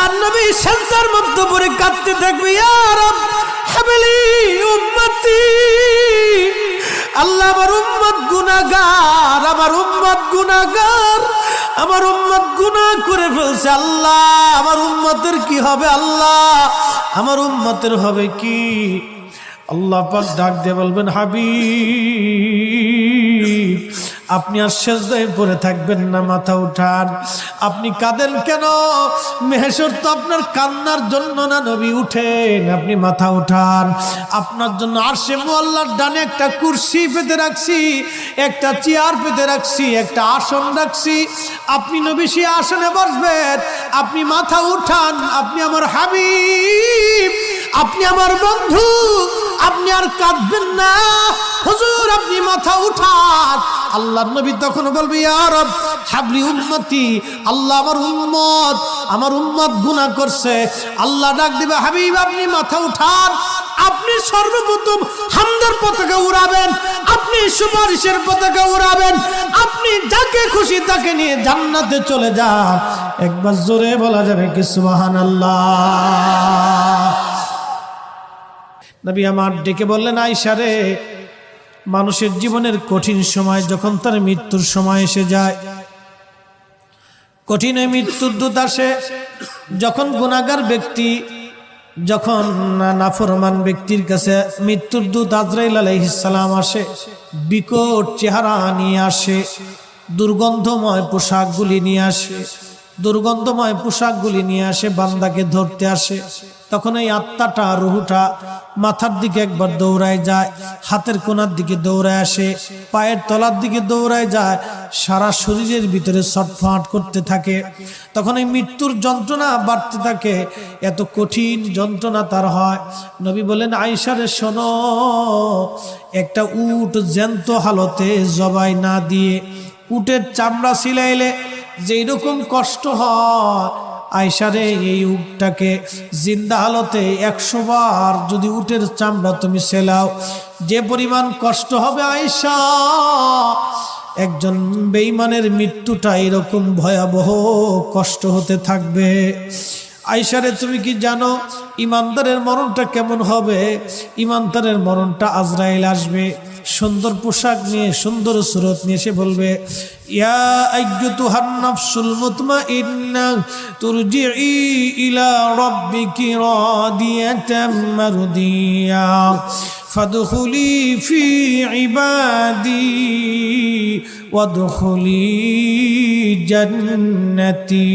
আল্লাহর নবী সেজদার মধ্যে পড়ে কাঁদতে থাকবে, ইয়া রব হাবলি উম্মতি, আল্লাহ আমার উম্মত গুনাহগার, আমার উম্মত গুনাহগার, আমার উম্মত গুনাহ করে ফেলছে, আল্লাহ আমার উম্মতের কি হবে, আল্লাহ আমার উম্মতের হবে কি? আল্লাহ পাক ডাক দিয়ে বলবেন, হাবিব আপনি আর সেজদায় পড়ে থাকবেন না, মাথা উঠান। আপনি কাঁদেন কেন? মেহেশর তো আপনার কান্নার জন্য না নবী, উঠেন, আপনি মাথা উঠান। আপনার জন্য আরশে মুআল্লার ডানে একটা কুরসি পেতে রাখছি, একটা চেয়ার পেতে রাখছি, একটা আসন রাখছি, আপনি নবী সেই আসনে বসবেন। আপনি মাথা উঠান, আপনি আমার হাবিব, আপনি আমার বন্ধু, আপনি আর কাঁদবেন না। হুজুর আপনি মাথা উঠান। আল্লাহর নবী তখন বলবে, ইয়া রব হাবলি উম্মতি, আল্লাহ আমার উম্মত গুনাহ করছে। আল্লাহ ডাক দিবে, হাবিব আপনি মাথা উঠান। আপনি সর্বপ্রথম হামদের পতাকা উড়াবেন, আপনি সুপারিশের পতাকা উড়াবেন, আপনি যাকে খুশি তাকে নিয়ে জান্নাতে চলে যান। একবার জোরে বলা যাবে কি সুবহানাল্লাহ? নবী আমার ডেকে বললেন, আয়েশা রে, মানুষের জীবনের কঠিন সময় যখন তার মৃত্যুর সময় এসে যায়, কঠিন মৃত্যুর দূত আসে, যখন গুনাহগার ব্যক্তি, যখন নাফরমান ব্যক্তির কাছে মৃত্যুর দূত আজরাইল আলাইহিস সালাম আসে, বিকট চেহারা নিয়ে আসে, দুর্গন্ধময় পোশাকগুলি নিয়ে আসে, দুর্গন্ধময় পোশাকগুলি নিয়ে আসে, বান্দাকে ধরতে আসে। তখন এই আত্মাটা, রুহুটা মাথার দিকে একবার দৌড়ায় যায়, হাতের কোণার দিকে দৌড়ায় আসে, পায়ের তলার দিকে দৌড়ায় যায়, সারা শরীরের ভিতরে ছটফট করতে থাকে। তখন এই মৃত্যুর যন্ত্রণা বাড়তে থাকে, এত কঠিন যন্ত্রণা তার হয়। নবী বলেন, আয়েশা রে শোনো, একটা উট জ্যান্ত হালতে জবাই না দিয়ে উটের চামড়া ছিলাইলে যেই রকম কষ্ট হয়, আয়েশা রে এই উটটাকে জিন্দা হালতে 100 বার যদি উটের চামড়া তুমি সেলাও, যে পরিমাণ কষ্ট হবে আয়েশা, একজন বেঈমানের মৃত্যুটা এরকম ভয়াবহ কষ্ট হতে থাকবে। আয়েশা রে তুমি কি জানো ইমানদারের মরণটা কেমন হবে? ইমানদারের মরণটা আজরাইল আসবে, সুন্দর পোশাক নিয়ে, সুন্দর সুরত নিয়ে, সে বলবে, ইয়া আইয়ুতুহান নাফসুল মুতমাইন্নাহ তুরজিই ইলা রাব্বিকি রাদিয়াতাম মারদিয়া ফাদখুলি ফি ইবাদি ওয়াদখুলি জান্নাতি।